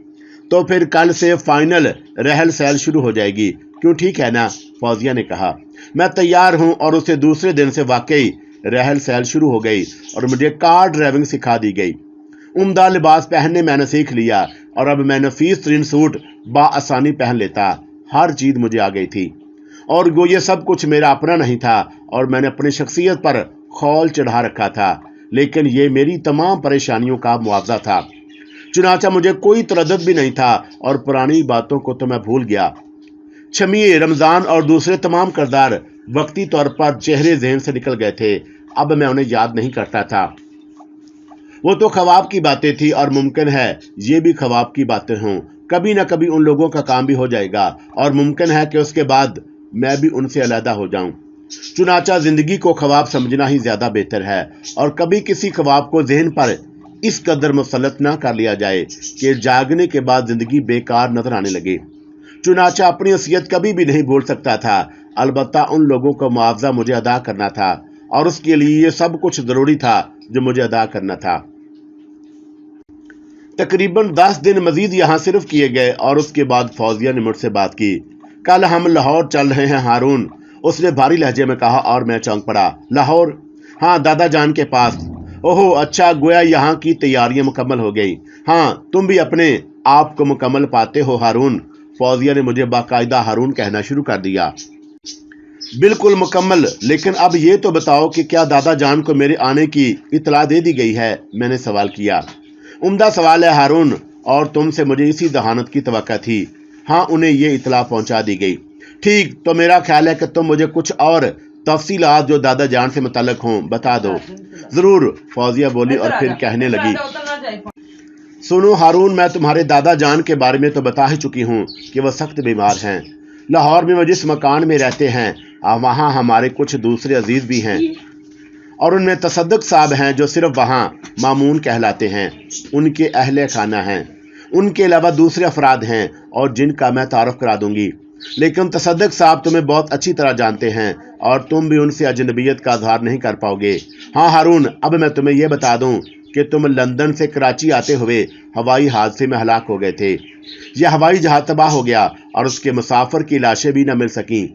Speaker 1: तो फिर कल से फाइनल रहल सहल शुरू हो जाएगी, क्यों, ठीक है ना? फौजिया ने कहा। मैं तैयार हूँ। और उसे दूसरे दिन से वाकई रहल सहल शुरू हो गई और मुझे कार ड्राइविंग सिखा दी गई। उम्दा लिबास पहनने मैंने सीख लिया और अब मैं नफीस तरीन सूट बाआसानी पहन लेता। हर चीज मुझे आ गई थी और वो ये सब कुछ मेरा अपना नहीं था और मैंने अपनी शख्सियत पर खौल चढ़ा रखा था, लेकिन ये मेरी तमाम परेशानियों का मुआवजा था। चुनाचा मुझे कोई तरद्दुद भी नहीं था और पुरानी बातों को तो मैं भूल गया। छमिए, रमजान और दूसरे तमाम किरदार वक्ती तौर पर चेहरे ज़हन से निकल गए थे। अब मैं उन्हें याद नहीं करता था। वो तो ख्वाब की बातें थी और मुमकिन है ये भी ख्वाब की बातें हों। कभी ना कभी उन लोगों का काम भी हो जाएगा और मुमकिन है कि उसके बाद मैं भी उनसे अलहदा हो जाऊं। चुनाचा जिंदगी को ख्वाब समझना ही ज्यादा बेहतर है और कभी किसी ख्वाब को ज़हन पर इस कदर मुसल्लत ना कर लिया जाए कि जागने के बाद जिंदगी बेकार नजर आने लगे। चुनाचा अपनी हसीयत कभी भी नहीं भूल सकता था, अलबत्ता उन लोगों का मुआवजा मुझे अदा करना था और उसके लिए ये सब कुछ जरूरी था जो मुझे अदा करना था। तकरीबन 10 दिन मजीद यहाँ सिर्फ किए गए और उसके बाद फौजिया ने मुझसे बात की। कल हम लाहौर चल रहे हैं हारून, उसने भारी लहजे में कहा और मैं चौंक पड़ा। लाहौर? हाँ, दादा जान के पास। ओहो अच्छा, गोया यहाँ की तैयारियां मुकम्मल हो गई। हाँ, तुम भी अपने आप को मुकम्मल पाते हो हारून? फौजिया ने मुझे बाकायदा हारून कहना शुरू कर दिया। बिल्कुल मुकम्मल, लेकिन अब ये तो बताओ कि क्या दादा जान को मेरे आने की इतला दे दी गई है? मैंने सवाल किया। उम्दा सवाल है हारून, और तुमसे मुझे इसी दहानत की तवक्का थी। हाँ, उन्हें ये इतला पहुंचा दी गई। ठीक, तो मेरा ख्याल है कि तुम मुझे कुछ और तफसीलात जो दादा जान से मुताल्लिक हों बता दो। जरूर, फौजिया बोली और फिर कहने लगी। सुनो हारून, मैं तुम्हारे दादा जान के बारे में तो बता ही चुकी हूँ कि वह सख्त बीमार हैं। लाहौर में वो जिस मकान में रहते हैं वहाँ हमारे कुछ दूसरे अजीज भी हैं और उनमें तसद्दुक साहब हैं जो सिर्फ वहाँ मामून कहलाते हैं। उनके अहले खाना हैं। उनके अलावा दूसरे अफराद हैं और जिनका मैं तारुफ करा दूंगी, लेकिन तसद्दुक साहब तुम्हें बहुत अच्छी तरह जानते हैं और तुम भी उनसे अजनबियत का इजहार नहीं कर पाओगे। हाँ हारून, अब मैं तुम्हें यह बता दूं कि तुम लंदन से कराची आते हुए हवाई हादसे में हलाक हो गए थे। यह हवाई जहाज तबाह हो गया और उसके मुसाफिर की लाशें भी न मिल सकीं।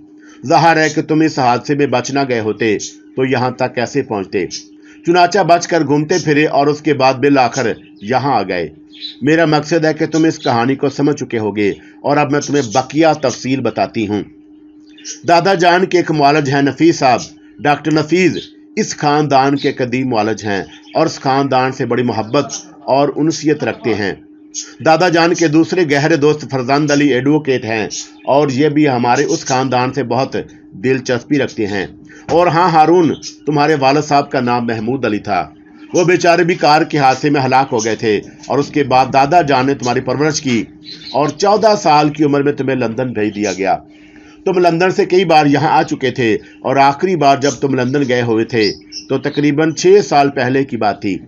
Speaker 1: ज़ाहिर है कि तुम इस हादसे में बच ना गए होते तो यहाँ तक कैसे पहुँचते। चुनाचा बचकर घूमते फिरे और उसके बाद बिल आखिर यहाँ आ गए। मेरा मकसद है कि तुम इस कहानी को समझ चुके होगे और अब मैं तुम्हें बकिया तफसील बताती हूँ। दादा जान के एक मुआलज हैं नफीस साहब। डॉक्टर नफीस इस खानदान के कदीम मुआलज हैं और इस खानदान से बड़ी मोहब्बत और उनसियत रखते हैं। दादा जान के दूसरे गहरे दोस्त फरजंद अली एडवोकेट हैं और ये भी हमारे उस खानदान से बहुत दिलचस्पी रखते हैं। और हाँ हारून, तुम्हारे वालिद साहब का नाम महमूद अली था। वो बेचारे भी कार के हादसे में हलाक हो गए थे और उसके बाद दादा जान ने तुम्हारी परवरिश की और 14 साल की उम्र में तुम्हें लंदन भेज दिया गया। तुम लंदन से कई बार यहाँ आ चुके थे और आखिरी बार जब तुम लंदन गए हुए थे तो तकरीबन 6 साल पहले की बात थी।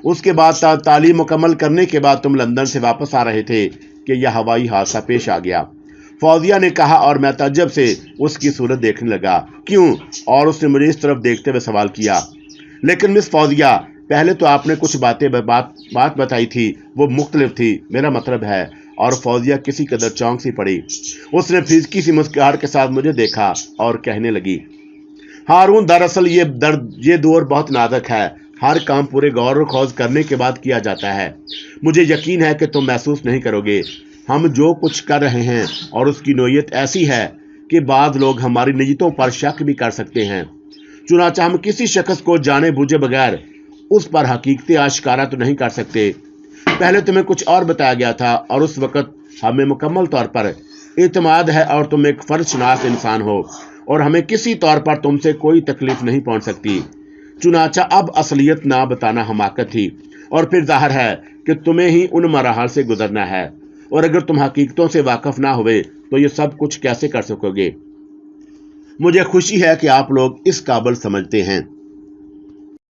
Speaker 1: उसके बाद तालीम मुकम्मल करने के बाद तुम लंदन से वापस आ रहे थे कि यह हवाई हादसा पेश आ गया। फौजिया ने कहा और मैं तअज्जुब से उसकी सूरत देखने लगा। क्यों? और उसने मुझे इस तरफ देखते हुए सवाल किया। लेकिन मिस फौजिया, पहले तो आपने कुछ बात बताई थी, वो मुख्तलिफ थी, मेरा मतलब है। और फौजिया किसी कदर चौंक सी पड़ी। उसने फिजकी सी मुस्कुराहट के साथ मुझे देखा और कहने लगी, हारून, दरअसल ये दौर बहुत नाजुक है। हर काम पूरे गौर और खोज करने के बाद किया जाता है। मुझे यकीन है कि तुम महसूस नहीं करोगे हम जो कुछ कर रहे हैं और उसकी नोयत ऐसी है कि बाद लोग हमारी नीयतों पर शक भी कर सकते हैं। चुनाचा हम किसी शख्स को जाने बूझे बगैर उस पर हकीकतें आश्कारा तो नहीं कर सकते। पहले तुम्हें कुछ और बताया गया था और उस वक़्त हमें मुकम्मल तौर पर इत्मीनान है और तुम एक फर्जशनास इंसान हो और हमें किसी तौर पर तुमसे कोई तकलीफ नहीं पहुंच सकती। चुनाचा अब असलियत ना बताना हमाकत थी और फिर जाहिर है कि तुम्हें ही उन मराहल से गुजरना है और अगर तुम हकीकतों से वाकिफ ना हुए तो ये सब कुछ कैसे कर सकोगे। मुझे खुशी है कि आप लोग इस काबिल समझते हैं।